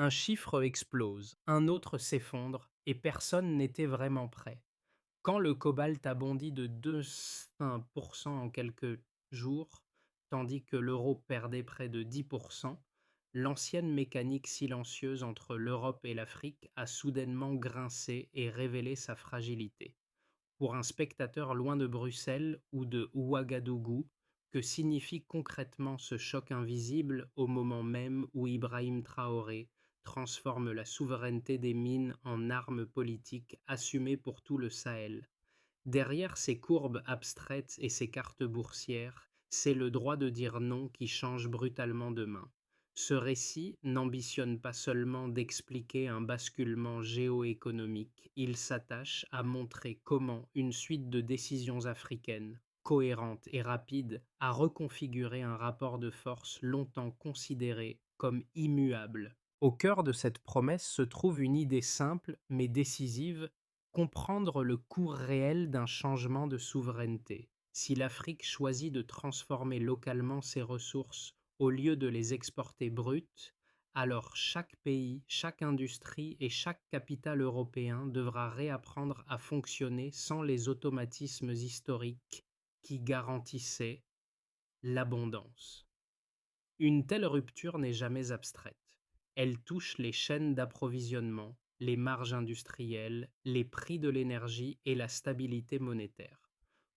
Un chiffre explose, un autre s'effondre, et personne n'était vraiment prêt. Quand le cobalt a bondi de 200% en quelques jours, tandis que l'euro perdait près de 10%, l'ancienne mécanique silencieuse entre l'Europe et l'Afrique a soudainement grincé et révélé sa fragilité. Pour un spectateur loin de Bruxelles ou de Ouagadougou, que signifie concrètement ce choc invisible au moment même où Ibrahim Traoré transforme la souveraineté des mines en arme politique assumée pour tout le Sahel? Derrière ces courbes abstraites et ces cartes boursières, c'est le droit de dire non qui change brutalement de main. Ce récit n'ambitionne pas seulement d'expliquer un basculement géoéconomique, il s'attache à montrer comment une suite de décisions africaines, cohérentes et rapides, a reconfiguré un rapport de force longtemps considéré comme immuable. Au cœur de cette promesse se trouve une idée simple mais décisive: comprendre le coût réel d'un changement de souveraineté. Si l'Afrique choisit de transformer localement ses ressources au lieu de les exporter brutes, alors chaque pays, chaque industrie et chaque capital européen devra réapprendre à fonctionner sans les automatismes historiques qui garantissaient l'abondance. Une telle rupture n'est jamais abstraite. Elle touche les chaînes d'approvisionnement, les marges industrielles, les prix de l'énergie et la stabilité monétaire.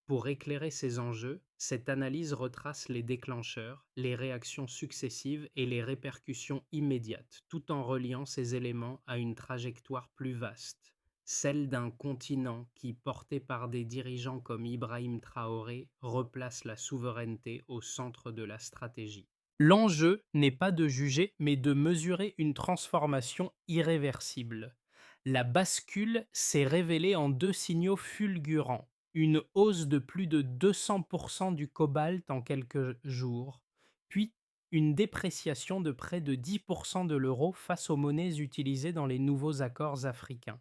Pour éclairer ces enjeux, cette analyse retrace les déclencheurs, les réactions successives et les répercussions immédiates, tout en reliant ces éléments à une trajectoire plus vaste, celle d'un continent qui, porté par des dirigeants comme Ibrahim Traoré, replace la souveraineté au centre de la stratégie. L'enjeu n'est pas de juger, mais de mesurer une transformation irréversible. La bascule s'est révélée en deux signaux fulgurants: une hausse de plus de 200% du cobalt en quelques jours, puis une dépréciation de près de 10% de l'euro face aux monnaies utilisées dans les nouveaux accords africains.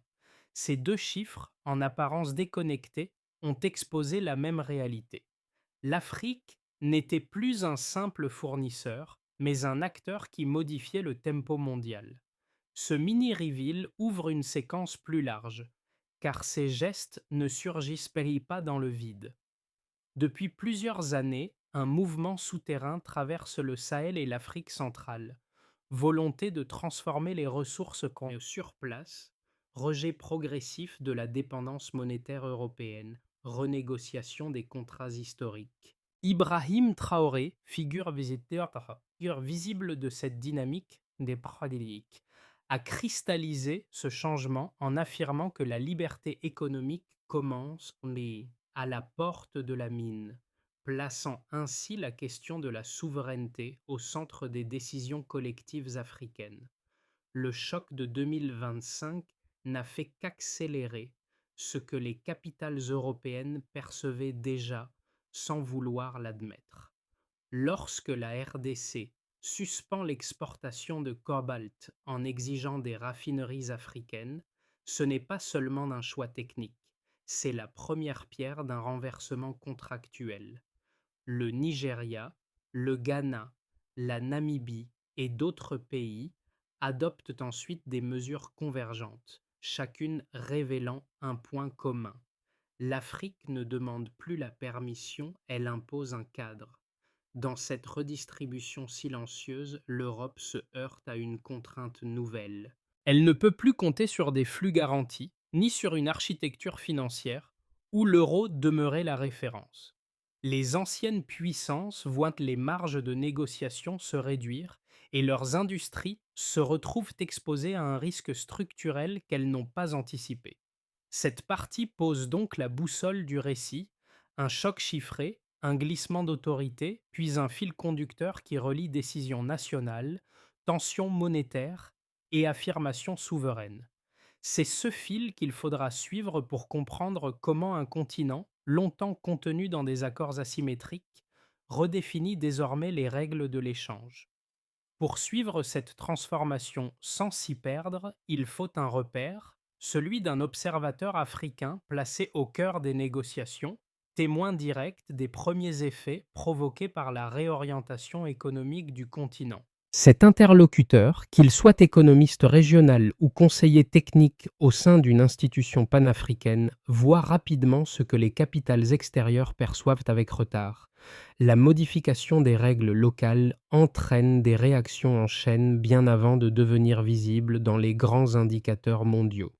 Ces deux chiffres, en apparence déconnectés, ont exposé la même réalité. L'Afrique n'était plus un simple fournisseur, mais un acteur qui modifiait le tempo mondial. Ce mini-reveal ouvre une séquence plus large, car ces gestes ne surgissent pas dans le vide. Depuis plusieurs années, un mouvement souterrain traverse le Sahel et l'Afrique centrale. Volonté de transformer les ressources qu'on a sur place, rejet progressif de la dépendance monétaire européenne, renégociation des contrats historiques. Ibrahim Traoré, figure visible de cette dynamique des paradigmes, a cristallisé ce changement en affirmant que la liberté économique commence à la porte de la mine, plaçant ainsi la question de la souveraineté au centre des décisions collectives africaines. Le choc de 2025 n'a fait qu'accélérer ce que les capitales européennes percevaient déjà sans vouloir l'admettre. Lorsque la RDC suspend l'exportation de cobalt en exigeant des raffineries africaines, ce n'est pas seulement un choix technique, c'est la première pierre d'un renversement contractuel. Le Nigeria, le Ghana, la Namibie et d'autres pays adoptent ensuite des mesures convergentes, chacune révélant un point commun: l'Afrique ne demande plus la permission, elle impose un cadre. Dans cette redistribution silencieuse, l'Europe se heurte à une contrainte nouvelle. Elle ne peut plus compter sur des flux garantis, ni sur une architecture financière où l'euro demeurait la référence. Les anciennes puissances voient les marges de négociation se réduire et leurs industries se retrouvent exposées à un risque structurel qu'elles n'ont pas anticipé. Cette partie pose donc la boussole du récit: un choc chiffré, un glissement d'autorité, puis un fil conducteur qui relie décisions nationales, tensions monétaires et affirmations souveraines. C'est ce fil qu'il faudra suivre pour comprendre comment un continent, longtemps contenu dans des accords asymétriques, redéfinit désormais les règles de l'échange. Pour suivre cette transformation sans s'y perdre, il faut un repère, celui d'un observateur africain placé au cœur des négociations, témoin direct des premiers effets provoqués par la réorientation économique du continent. Cet interlocuteur, qu'il soit économiste régional ou conseiller technique au sein d'une institution panafricaine, voit rapidement ce que les capitales extérieures perçoivent avec retard. La modification des règles locales entraîne des réactions en chaîne bien avant de devenir visibles dans les grands indicateurs mondiaux.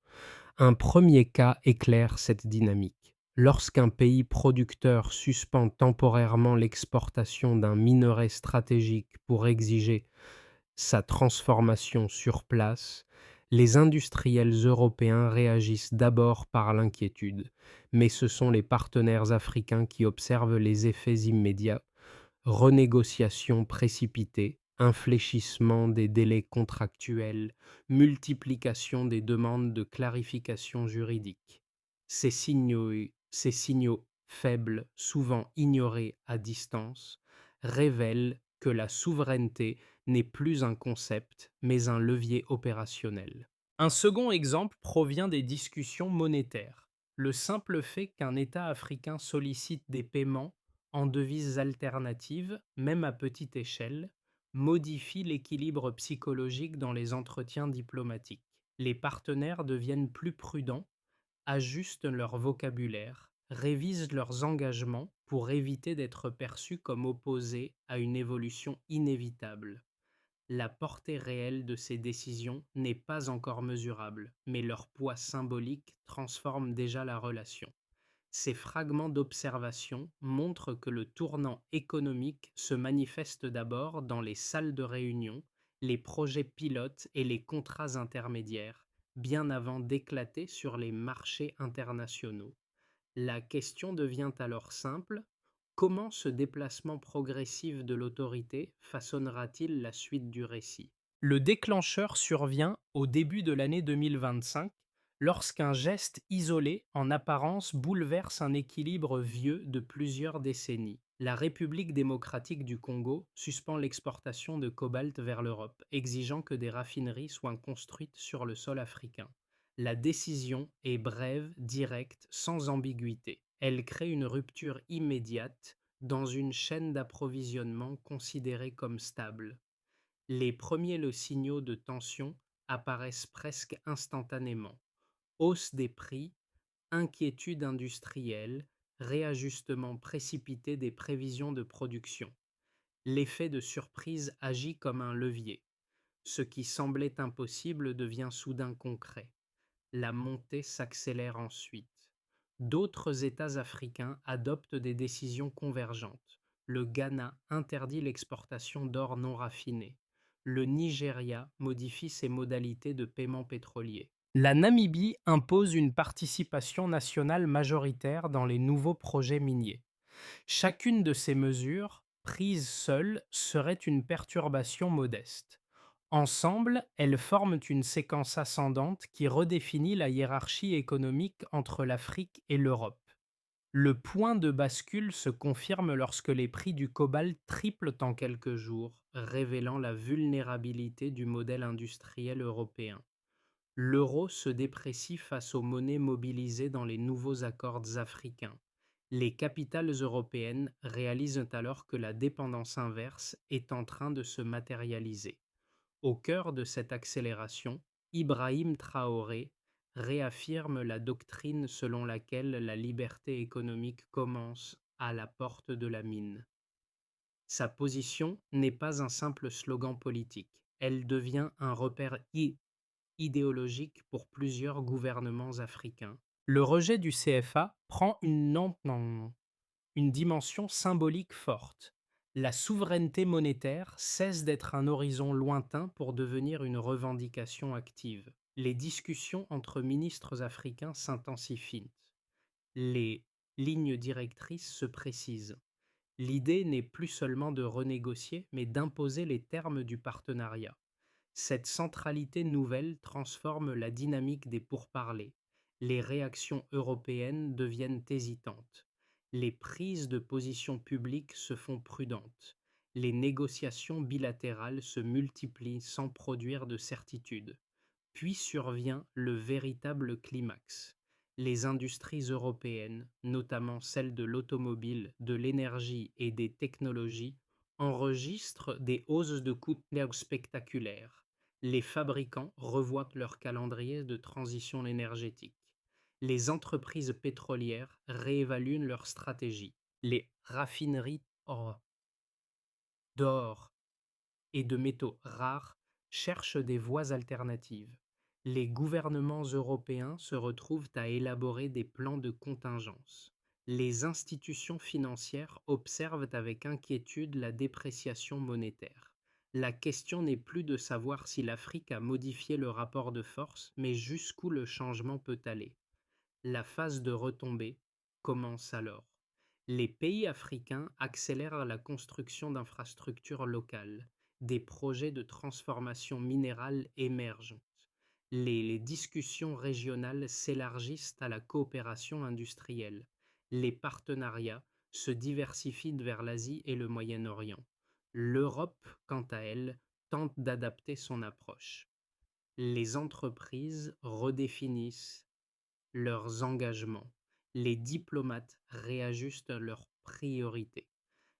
Un premier cas éclaire cette dynamique. Lorsqu'un pays producteur suspend temporairement l'exportation d'un minerai stratégique pour exiger sa transformation sur place, les industriels européens réagissent d'abord par l'inquiétude, mais ce sont les partenaires africains qui observent les effets immédiats: renégociations précipitées, infléchissement des délais contractuels, multiplication des demandes de clarification juridique. Ces signaux faibles, souvent ignorés à distance, révèlent que la souveraineté n'est plus un concept, mais un levier opérationnel. Un second exemple provient des discussions monétaires. Le simple fait qu'un État africain sollicite des paiements en devises alternatives, même à petite échelle, modifie l'équilibre psychologique dans les entretiens diplomatiques. Les partenaires deviennent plus prudents, ajustent leur vocabulaire, révisent leurs engagements pour éviter d'être perçus comme opposés à une évolution inévitable. La portée réelle de ces décisions n'est pas encore mesurable, mais leur poids symbolique transforme déjà la relation. Ces fragments d'observation montrent que le tournant économique se manifeste d'abord dans les salles de réunion, les projets pilotes et les contrats intermédiaires, bien avant d'éclater sur les marchés internationaux. La question devient alors simple: comment ce déplacement progressif de l'autorité façonnera-t-il la suite du récit? Le déclencheur survient au début de l'année 2025, lorsqu'un geste isolé en apparence bouleverse un équilibre vieux de plusieurs décennies. La République démocratique du Congo suspend l'exportation de cobalt vers l'Europe, exigeant que des raffineries soient construites sur le sol africain. La décision est brève, directe, sans ambiguïté. Elle crée une rupture immédiate dans une chaîne d'approvisionnement considérée comme stable. Les premiers signaux de tension apparaissent presque instantanément: hausse des prix, inquiétude industrielle, réajustement précipité des prévisions de production. L'effet de surprise agit comme un levier. Ce qui semblait impossible devient soudain concret. La montée s'accélère ensuite. D'autres États africains adoptent des décisions convergentes. Le Ghana interdit l'exportation d'or non raffiné. Le Nigeria modifie ses modalités de paiement pétrolier. La Namibie impose une participation nationale majoritaire dans les nouveaux projets miniers. Chacune de ces mesures, prises seules, serait une perturbation modeste. Ensemble, elles forment une séquence ascendante qui redéfinit la hiérarchie économique entre l'Afrique et l'Europe. Le point de bascule se confirme lorsque les prix du cobalt triplent en quelques jours, révélant la vulnérabilité du modèle industriel européen. L'euro se déprécie face aux monnaies mobilisées dans les nouveaux accords africains. Les capitales européennes réalisent alors que la dépendance inverse est en train de se matérialiser. Au cœur de cette accélération, Ibrahim Traoré réaffirme la doctrine selon laquelle la liberté économique commence à la porte de la mine. Sa position n'est pas un simple slogan politique, elle devient un repère idéologique pour plusieurs gouvernements africains. Le rejet du CFA prend une dimension symbolique forte. La souveraineté monétaire cesse d'être un horizon lointain pour devenir une revendication active. Les discussions entre ministres africains s'intensifient. Les lignes directrices se précisent. L'idée n'est plus seulement de renégocier, mais d'imposer les termes du partenariat. Cette centralité nouvelle transforme la dynamique des pourparlers. Les réactions européennes deviennent hésitantes. Les prises de position publiques se font prudentes. Les négociations bilatérales se multiplient sans produire de certitude. Puis survient le véritable climax. Les industries européennes, notamment celles de l'automobile, de l'énergie et des technologies, enregistrent des hausses de coûts spectaculaires. Les fabricants revoient leur calendrier de transition énergétique. Les entreprises pétrolières réévaluent leur stratégie. Les raffineries d'or et de métaux rares cherchent des voies alternatives. Les gouvernements européens se retrouvent à élaborer des plans de contingence. Les institutions financières observent avec inquiétude la dépréciation monétaire. La question n'est plus de savoir si l'Afrique a modifié le rapport de force, mais jusqu'où le changement peut aller. La phase de retombée commence alors. Les pays africains accélèrent la construction d'infrastructures locales. Des projets de transformation minérale émergent. Les discussions régionales s'élargissent à la coopération industrielle. Les partenariats se diversifient vers l'Asie et le Moyen-Orient. L'Europe, quant à elle, tente d'adapter son approche. Les entreprises redéfinissent leurs engagements. Les diplomates réajustent leurs priorités.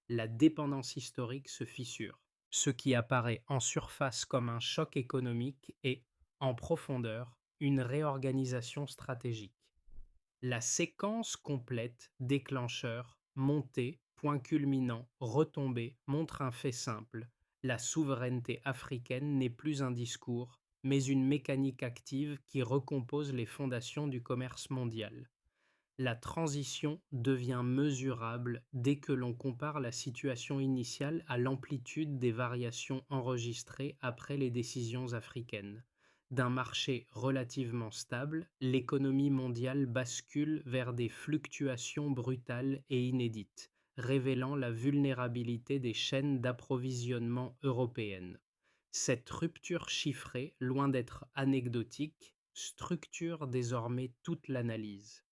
La dépendance historique se fissure. Ce qui apparaît en surface comme un choc économique est, en profondeur, une réorganisation stratégique. La séquence complète, déclencheur, montée, point culminant, retombée, montre un fait simple. La souveraineté africaine n'est plus un discours, mais une mécanique active qui recompose les fondations du commerce mondial. La transition devient mesurable dès que l'on compare la situation initiale à l'amplitude des variations enregistrées après les décisions africaines. D'un marché relativement stable, l'économie mondiale bascule vers des fluctuations brutales et inédites, révélant la vulnérabilité des chaînes d'approvisionnement européennes. Cette rupture chiffrée, loin d'être anecdotique, structure désormais toute l'analyse.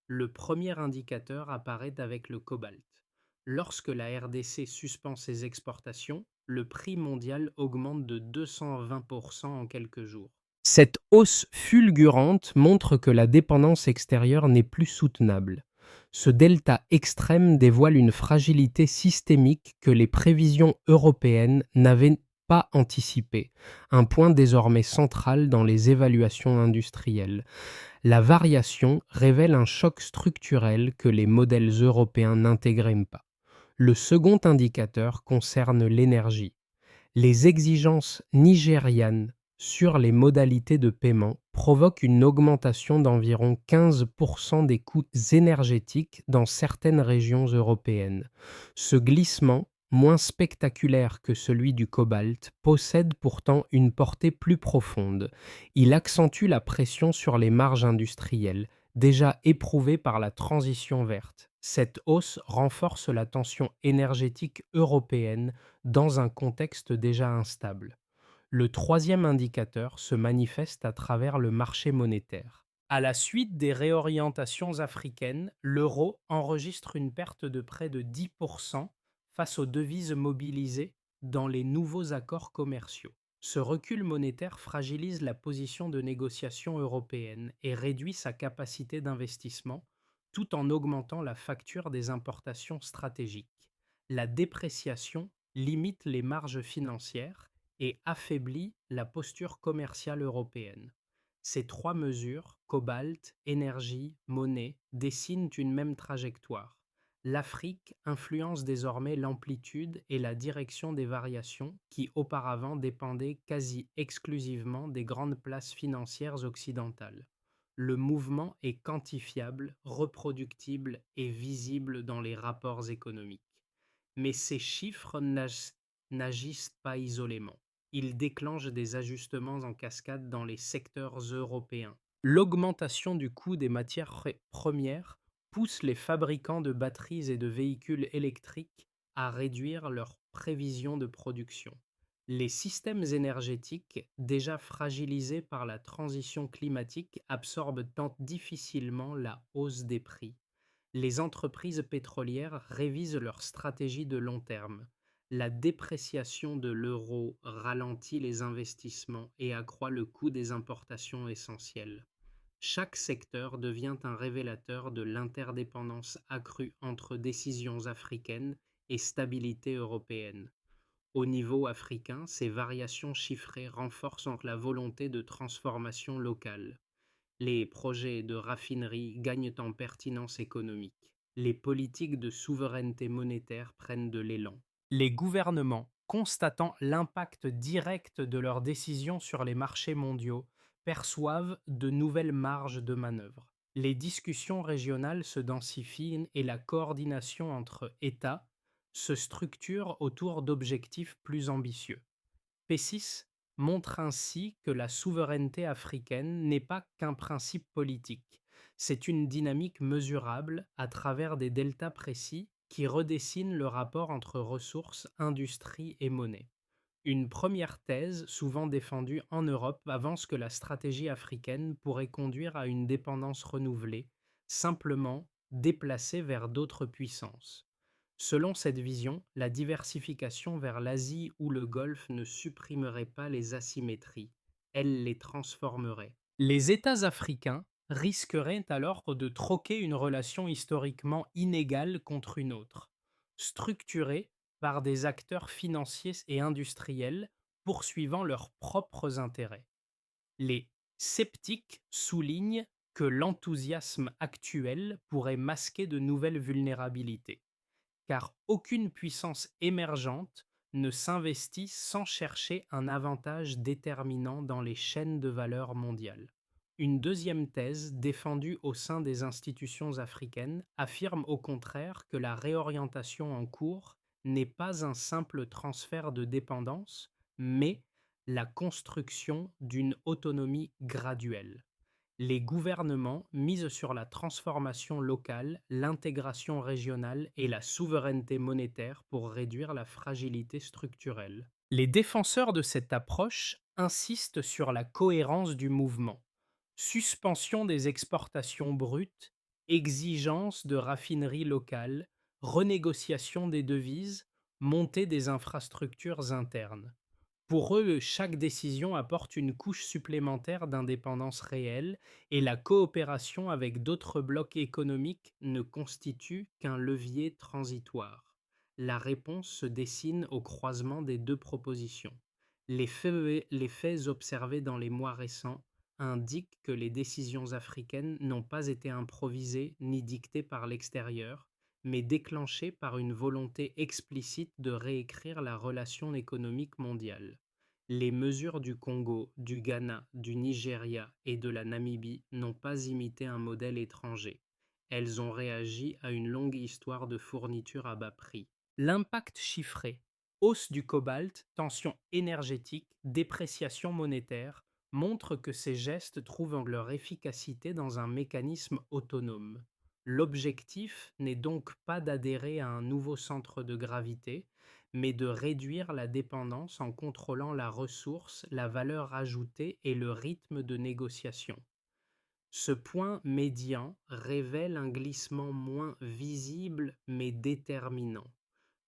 Le premier indicateur apparaît avec le cobalt. Lorsque la RDC suspend ses exportations, le prix mondial augmente de 220% en quelques jours. Cette hausse fulgurante montre que la dépendance extérieure n'est plus soutenable. Ce delta extrême dévoile une fragilité systémique que les prévisions européennes n'avaient pas anticipée, un point désormais central dans les évaluations industrielles. La variation révèle un choc structurel que les modèles européens n'intégraient pas. Le second indicateur concerne l'énergie. Les exigences nigérianes sur les modalités de paiement provoquent une augmentation d'environ 15% des coûts énergétiques dans certaines régions européennes. Ce glissement, moins spectaculaire que celui du cobalt, possède pourtant une portée plus profonde. Il accentue la pression sur les marges industrielles, déjà éprouvées par la transition verte. Cette hausse renforce la tension énergétique européenne dans un contexte déjà instable. Le troisième indicateur se manifeste à travers le marché monétaire. À la suite des réorientations africaines, l'euro enregistre une perte de près de 10% face aux devises mobilisées dans les nouveaux accords commerciaux. Ce recul monétaire fragilise la position de négociation européenne et réduit sa capacité d'investissement, tout en augmentant la facture des importations stratégiques. La dépréciation limite les marges financières et affaiblit la posture commerciale européenne. Ces trois mesures, cobalt, énergie, monnaie, dessinent une même trajectoire. L'Afrique influence désormais l'amplitude et la direction des variations qui auparavant dépendaient quasi exclusivement des grandes places financières occidentales. Le mouvement est quantifiable, reproductible et visible dans les rapports économiques. Mais ces chiffres n'agissent pas isolément. Ils déclenchent des ajustements en cascade dans les secteurs européens. L'augmentation du coût des matières premières pousse les fabricants de batteries et de véhicules électriques à réduire leurs prévisions de production. Les systèmes énergétiques, déjà fragilisés par la transition climatique, absorbent tant difficilement la hausse des prix. Les entreprises pétrolières révisent leur stratégie de long terme. La dépréciation de l'euro ralentit les investissements et accroît le coût des importations essentielles. Chaque secteur devient un révélateur de l'interdépendance accrue entre décisions africaines et stabilité européenne. Au niveau africain, ces variations chiffrées renforcent donc la volonté de transformation locale. Les projets de raffinerie gagnent en pertinence économique. Les politiques de souveraineté monétaire prennent de l'élan. Les gouvernements, constatant l'impact direct de leurs décisions sur les marchés mondiaux, perçoivent de nouvelles marges de manœuvre. Les discussions régionales se densifient et la coordination entre États se structure autour d'objectifs plus ambitieux. P6 montre ainsi que la souveraineté africaine n'est pas qu'un principe politique, c'est une dynamique mesurable à travers des deltas précis qui redessinent le rapport entre ressources, industrie et monnaie. Une première thèse, souvent défendue en Europe, avance que la stratégie africaine pourrait conduire à une dépendance renouvelée, simplement déplacée vers d'autres puissances. Selon cette vision, la diversification vers l'Asie ou le Golfe ne supprimerait pas les asymétries, elle les transformerait. Les États africains risqueraient alors de troquer une relation historiquement inégale contre une autre, structurée par des acteurs financiers et industriels poursuivant leurs propres intérêts. Les sceptiques soulignent que l'enthousiasme actuel pourrait masquer de nouvelles vulnérabilités, car aucune puissance émergente ne s'investit sans chercher un avantage déterminant dans les chaînes de valeur mondiales. Une deuxième thèse, défendue au sein des institutions africaines, affirme au contraire que la réorientation en cours n'est pas un simple transfert de dépendance, mais la construction d'une autonomie graduelle. Les gouvernements misent sur la transformation locale, l'intégration régionale et la souveraineté monétaire pour réduire la fragilité structurelle. Les défenseurs de cette approche insistent sur la cohérence du mouvement. Suspension des exportations brutes, exigence de raffineries locales, renégociation des devises, montée des infrastructures internes. Pour eux, chaque décision apporte une couche supplémentaire d'indépendance réelle et la coopération avec d'autres blocs économiques ne constitue qu'un levier transitoire. La réponse se dessine au croisement des deux propositions. Les faits observés dans les mois récents indiquent que les décisions africaines n'ont pas été improvisées ni dictées par l'extérieur, mais déclenchée par une volonté explicite de réécrire la relation économique mondiale. Les mesures du Congo, du Ghana, du Nigeria et de la Namibie n'ont pas imité un modèle étranger. Elles ont réagi à une longue histoire de fourniture à bas prix. L'impact chiffré: hausse du cobalt, tension énergétique, dépréciation monétaire, montre que ces gestes trouvent leur efficacité dans un mécanisme autonome. L'objectif n'est donc pas d'adhérer à un nouveau centre de gravité, mais de réduire la dépendance en contrôlant la ressource, la valeur ajoutée et le rythme de négociation. Ce point médian révèle un glissement moins visible mais déterminant.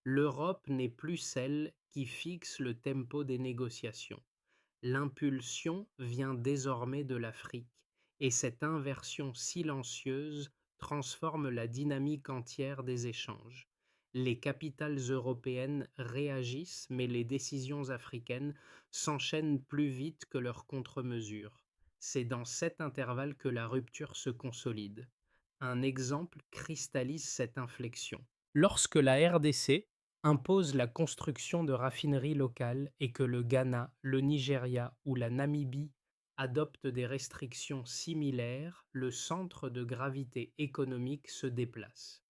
L'Europe n'est plus celle qui fixe le tempo des négociations. L'impulsion vient désormais de l'Afrique, et cette inversion silencieuse transforme la dynamique entière des échanges. Les capitales européennes réagissent, mais les décisions africaines s'enchaînent plus vite que leurs contre-mesures. C'est dans cet intervalle que la rupture se consolide. Un exemple cristallise cette inflexion. Lorsque la RDC impose la construction de raffineries locales et que le Ghana, le Nigeria ou la Namibie adoptent des restrictions similaires, le centre de gravité économique se déplace.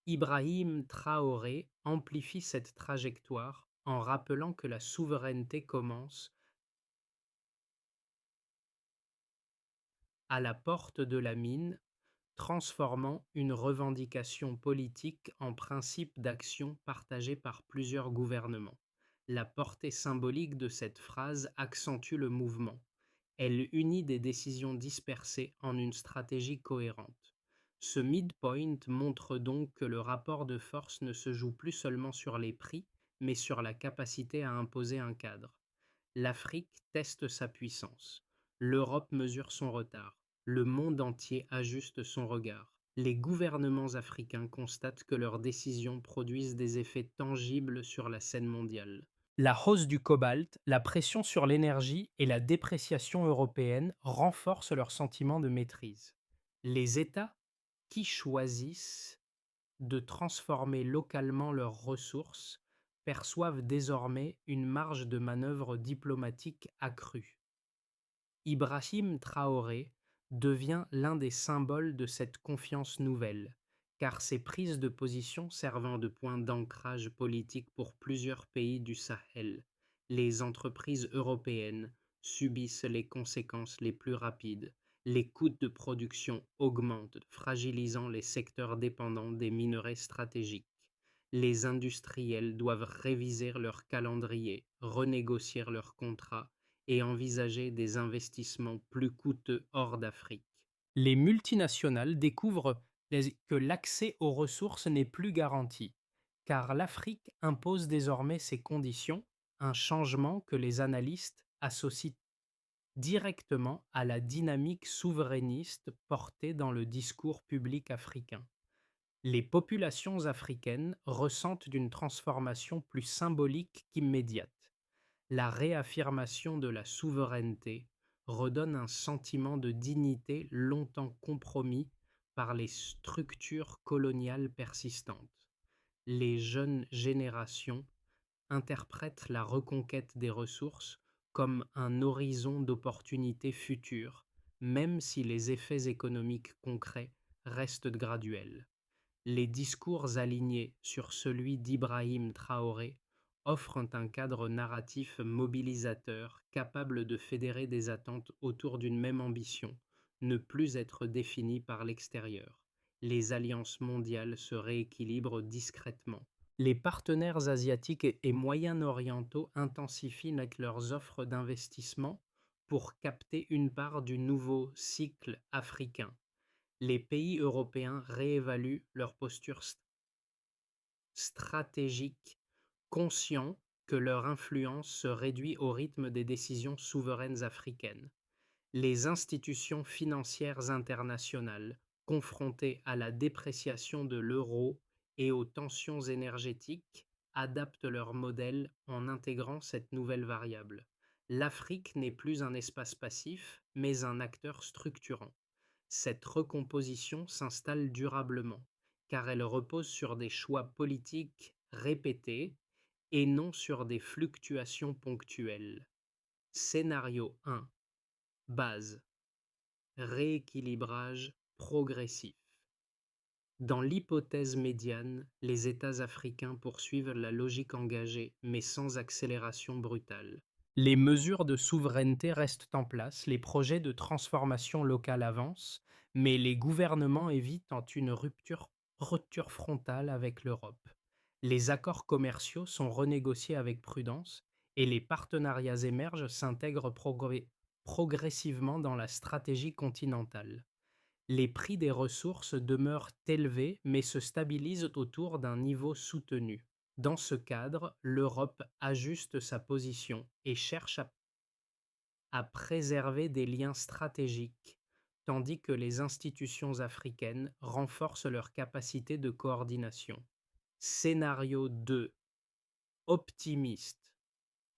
Ibrahim Traoré amplifie cette trajectoire en rappelant que la souveraineté commence à la porte de la mine, transformant une revendication politique en principe d'action partagé par plusieurs gouvernements. La portée symbolique de cette phrase accentue le mouvement. Elle unit des décisions dispersées en une stratégie cohérente. Ce midpoint montre donc que le rapport de force ne se joue plus seulement sur les prix, mais sur la capacité à imposer un cadre. L'Afrique teste sa puissance. L'Europe mesure son retard. Le monde entier ajuste son regard. Les gouvernements africains constatent que leurs décisions produisent des effets tangibles sur la scène mondiale. La hausse du cobalt, la pression sur l'énergie et la dépréciation européenne renforcent leur sentiment de maîtrise. Les États qui choisissent de transformer localement leurs ressources perçoivent désormais une marge de manœuvre diplomatique accrue. Ibrahim Traoré devient l'un des symboles de cette confiance nouvelle, car ses prises de position servant de point d'ancrage politique pour plusieurs pays du Sahel, les entreprises européennes subissent les conséquences les plus rapides. Les coûts de production augmentent, fragilisant les secteurs dépendants des minerais stratégiques. Les industriels doivent réviser leur calendrier, renégocier leurs contrats et envisager des investissements plus coûteux hors d'Afrique. Les multinationales découvrent que l'accès aux ressources n'est plus garanti, car l'Afrique impose désormais ses conditions, un changement que les analystes associent directement à la dynamique souverainiste portée dans le discours public africain. Les populations africaines ressentent une transformation plus symbolique qu'immédiate. La réaffirmation de la souveraineté redonne un sentiment de dignité longtemps compromis par les structures coloniales persistantes. Les jeunes générations interprètent la reconquête des ressources comme un horizon d'opportunités futures, même si les effets économiques concrets restent graduels. Les discours alignés sur celui d'Ibrahim Traoré offrent un cadre narratif mobilisateur capable de fédérer des attentes autour d'une même ambition, ne plus être définie par l'extérieur. Les alliances mondiales se rééquilibrent discrètement. Les partenaires asiatiques et moyen-orientaux intensifient leurs offres d'investissement pour capter une part du nouveau cycle africain. Les pays européens réévaluent leur posture stratégique, conscients que leur influence se réduit au rythme des décisions souveraines africaines. Les institutions financières internationales, confrontées à la dépréciation de l'euro et aux tensions énergétiques, adaptent leur modèle en intégrant cette nouvelle variable. L'Afrique n'est plus un espace passif, mais un acteur structurant. Cette recomposition s'installe durablement, car elle repose sur des choix politiques répétés et non sur des fluctuations ponctuelles. Scénario 1. Base. Rééquilibrage progressif. Dans l'hypothèse médiane, les États africains poursuivent la logique engagée, mais sans accélération brutale. Les mesures de souveraineté restent en place, les projets de transformation locale avancent, mais les gouvernements évitent une rupture frontale avec l'Europe. Les accords commerciaux sont renégociés avec prudence et les partenariats émergents s'intègrent progressivement dans la stratégie continentale. Les prix des ressources demeurent élevés mais se stabilisent autour d'un niveau soutenu. Dans ce cadre, l'Europe ajuste sa position et cherche à préserver des liens stratégiques, tandis que les institutions africaines renforcent leur capacité de coordination. Scénario 2. Optimiste.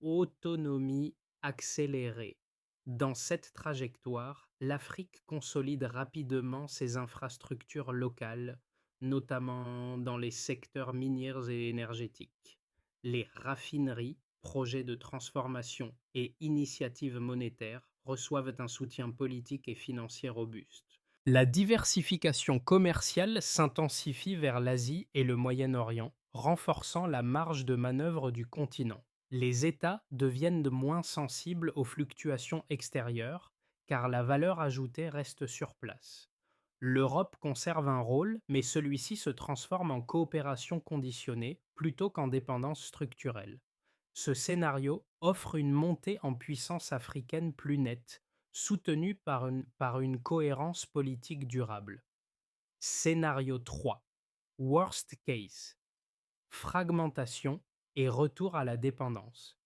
Autonomie accélérée. Dans cette trajectoire, l'Afrique consolide rapidement ses infrastructures locales, notamment dans les secteurs miniers et énergétiques. Les raffineries, projets de transformation et initiatives monétaires reçoivent un soutien politique et financier robuste. La diversification commerciale s'intensifie vers l'Asie et le Moyen-Orient, renforçant la marge de manœuvre du continent. Les États deviennent de moins sensibles aux fluctuations extérieures, car la valeur ajoutée reste sur place. L'Europe conserve un rôle, mais celui-ci se transforme en coopération conditionnée plutôt qu'en dépendance structurelle. Ce scénario offre une montée en puissance africaine plus nette, soutenue par une cohérence politique durable. Scénario 3. Worst case. Fragmentation et retour à la dépendance.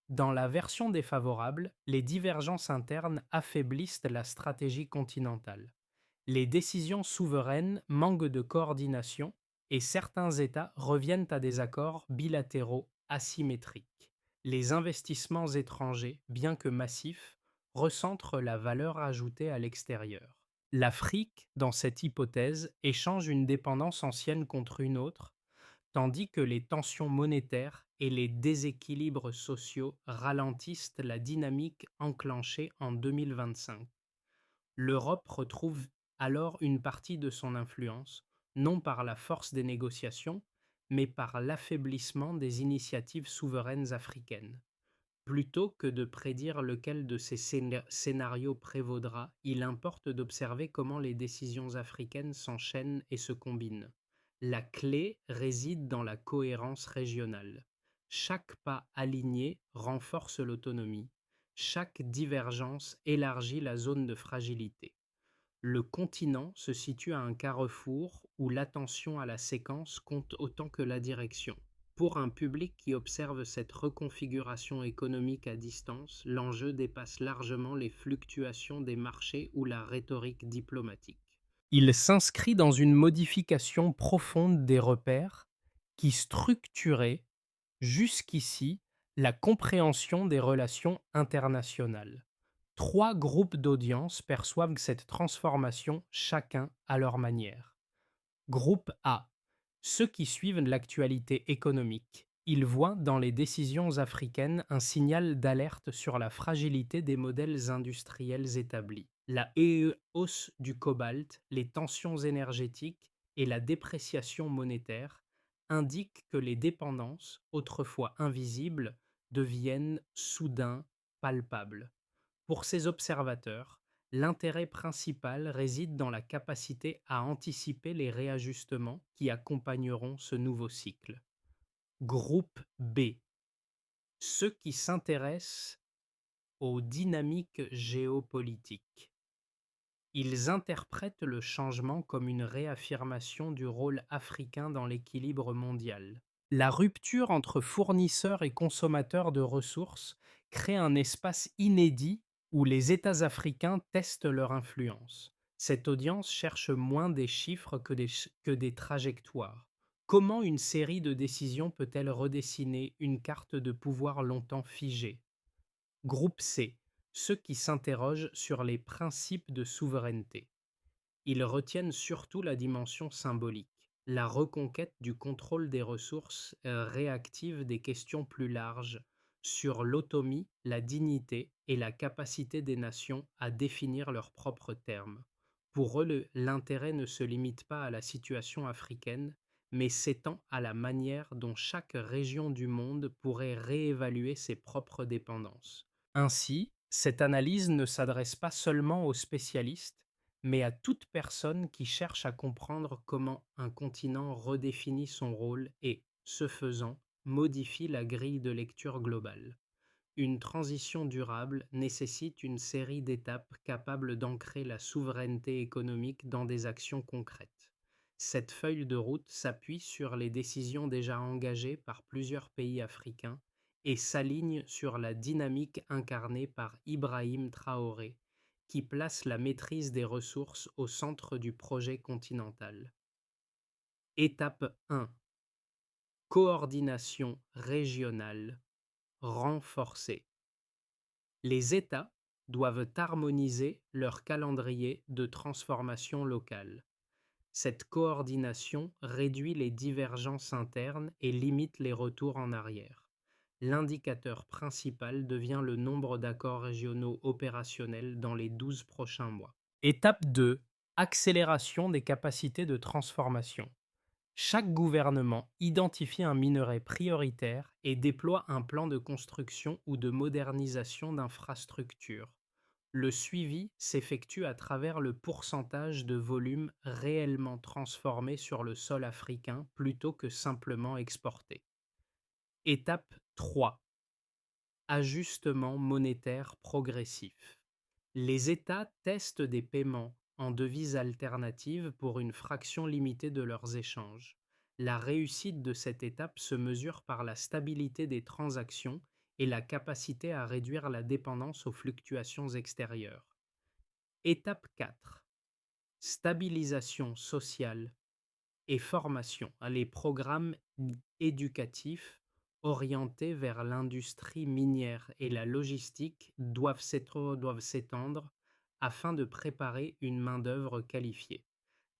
Dans la version défavorable, les divergences internes affaiblissent la stratégie continentale. Les décisions souveraines manquent de coordination et certains États reviennent à des accords bilatéraux asymétriques. Les investissements étrangers, bien que massifs, recentrent la valeur ajoutée à l'extérieur. L'Afrique, dans cette hypothèse, échange une dépendance ancienne contre une autre, tandis que les tensions monétaires et les déséquilibres sociaux ralentissent la dynamique enclenchée en 2025. L'Europe retrouve alors une partie de son influence, non par la force des négociations, mais par l'affaiblissement des initiatives souveraines africaines. Plutôt que de prédire lequel de ces scénarios prévaudra, il importe d'observer comment les décisions africaines s'enchaînent et se combinent. La clé réside dans la cohérence régionale. Chaque pas aligné renforce l'autonomie. Chaque divergence élargit la zone de fragilité. Le continent se situe à un carrefour où l'attention à la séquence compte autant que la direction. Pour un public qui observe cette reconfiguration économique à distance, l'enjeu dépasse largement les fluctuations des marchés ou la rhétorique diplomatique. Il s'inscrit dans une modification profonde des repères qui structuraient jusqu'ici la compréhension des relations internationales. Trois groupes d'audience perçoivent cette transformation chacun à leur manière. Groupe A. Ceux qui suivent l'actualité économique. Ils voient dans les décisions africaines un signal d'alerte sur la fragilité des modèles industriels établis. La hausse du cobalt, les tensions énergétiques et la dépréciation monétaire indiquent que les dépendances, autrefois invisibles, deviennent soudain palpables. Pour ces observateurs, l'intérêt principal réside dans la capacité à anticiper les réajustements qui accompagneront ce nouveau cycle. Groupe B. Ceux qui s'intéressent aux dynamiques géopolitiques. Ils interprètent le changement comme une réaffirmation du rôle africain dans l'équilibre mondial. La rupture entre fournisseurs et consommateurs de ressources crée un espace inédit où les États africains testent leur influence. Cette audience cherche moins des chiffres que des trajectoires. Comment une série de décisions peut-elle redessiner une carte de pouvoir longtemps figée? Groupe C. Ceux qui s'interrogent sur les principes de souveraineté. Ils retiennent surtout la dimension symbolique. La reconquête du contrôle des ressources réactive des questions plus larges sur l'autonomie, la dignité et la capacité des nations à définir leurs propres termes. Pour eux, l'intérêt ne se limite pas à la situation africaine, mais s'étend à la manière dont chaque région du monde pourrait réévaluer ses propres dépendances. Ainsi, cette analyse ne s'adresse pas seulement aux spécialistes, mais à toute personne qui cherche à comprendre comment un continent redéfinit son rôle et, ce faisant, modifie la grille de lecture globale. Une transition durable nécessite une série d'étapes capables d'ancrer la souveraineté économique dans des actions concrètes. Cette feuille de route s'appuie sur les décisions déjà engagées par plusieurs pays africains et s'aligne sur la dynamique incarnée par Ibrahim Traoré, qui place la maîtrise des ressources au centre du projet continental. Étape 1. Coordination régionale renforcée. Les États doivent harmoniser leur calendrier de transformation locale. Cette coordination réduit les divergences internes et limite les retours en arrière. L'indicateur principal devient le nombre d'accords régionaux opérationnels dans les 12 prochains mois. Étape 2. Accélération des capacités de transformation. Chaque gouvernement identifie un minerai prioritaire et déploie un plan de construction ou de modernisation d'infrastructures. Le suivi s'effectue à travers le pourcentage de volume réellement transformé sur le sol africain plutôt que simplement exporté. Étape 3. Ajustement monétaire progressif. Les États testent des paiements en devises alternatives pour une fraction limitée de leurs échanges. La réussite de cette étape se mesure par la stabilité des transactions et la capacité à réduire la dépendance aux fluctuations extérieures. Étape 4. Stabilisation sociale et formation, hein, les programmes éducatifs orientés vers l'industrie minière et la logistique doivent s'étendre afin de préparer une main-d'œuvre qualifiée.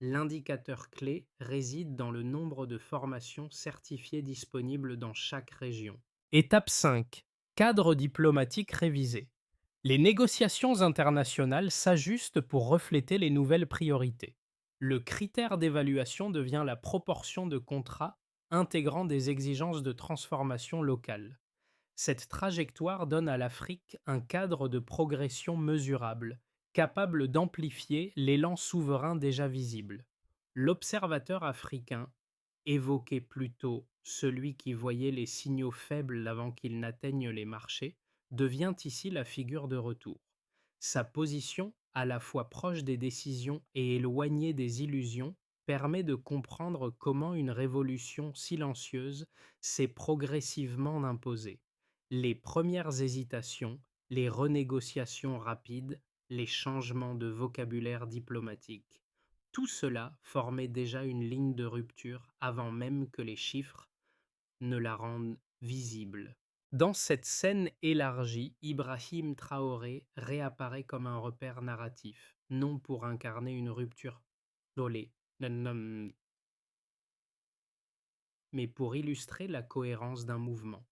L'indicateur clé réside dans le nombre de formations certifiées disponibles dans chaque région. Étape 5. Cadre diplomatique révisé. Les négociations internationales s'ajustent pour refléter les nouvelles priorités. Le critère d'évaluation devient la proportion de contrats intégrant des exigences de transformation locale. Cette trajectoire donne à l'Afrique un cadre de progression mesurable, capable d'amplifier l'élan souverain déjà visible. L'observateur africain évoquait plutôt celui qui voyait les signaux faibles avant qu'ils n'atteignent les marchés, devient ici la figure de retour. Sa position, à la fois proche des décisions et éloignée des illusions, permet de comprendre comment une révolution silencieuse s'est progressivement imposée. Les premières hésitations, les renégociations rapides, les changements de vocabulaire diplomatique. Tout cela formait déjà une ligne de rupture avant même que les chiffres ne la rendent visible. Dans cette scène élargie, Ibrahim Traoré réapparaît comme un repère narratif, non pour incarner une rupture isolée, mais pour illustrer la cohérence d'un mouvement.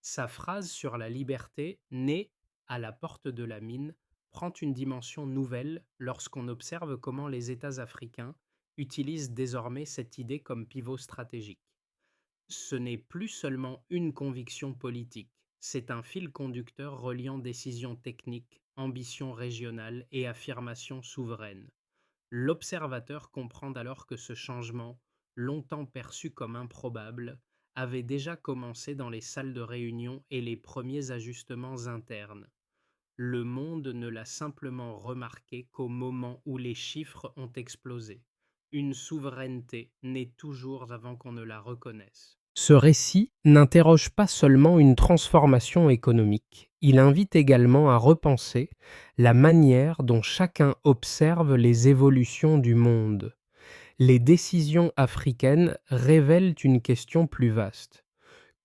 Sa phrase sur la liberté, née à la porte de la mine, prend une dimension nouvelle lorsqu'on observe comment les États africains utilisent désormais cette idée comme pivot stratégique. Ce n'est plus seulement une conviction politique, c'est un fil conducteur reliant décisions techniques, ambitions régionales et affirmations souveraines. L'observateur comprend alors que ce changement, longtemps perçu comme improbable, avait déjà commencé dans les salles de réunion et les premiers ajustements internes. Le monde ne l'a simplement remarqué qu'au moment où les chiffres ont explosé. Une souveraineté naît toujours avant qu'on ne la reconnaisse. Ce récit n'interroge pas seulement une transformation économique, il invite également à repenser la manière dont chacun observe les évolutions du monde. Les décisions africaines révèlent une question plus vaste.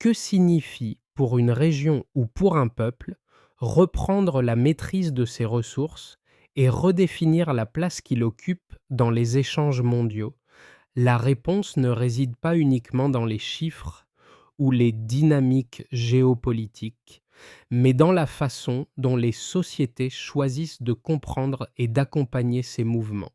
Que signifie pour une région ou pour un peuple reprendre la maîtrise de ses ressources et redéfinir la place qu'il occupe dans les échanges mondiaux? La réponse ne réside pas uniquement dans les chiffres ou les dynamiques géopolitiques, mais dans la façon dont les sociétés choisissent de comprendre et d'accompagner ces mouvements.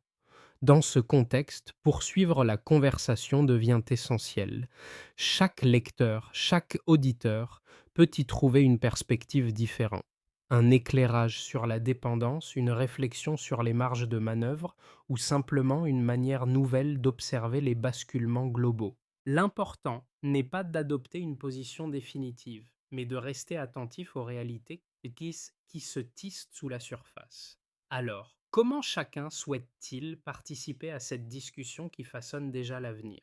Dans ce contexte, poursuivre la conversation devient essentiel. Chaque lecteur, chaque auditeur peut y trouver une perspective différente. Un éclairage sur la dépendance, une réflexion sur les marges de manœuvre ou simplement une manière nouvelle d'observer les basculements globaux. L'important n'est pas d'adopter une position définitive, mais de rester attentif aux réalités qui se tissent sous la surface. Alors, comment chacun souhaite-t-il participer à cette discussion qui façonne déjà l'avenir?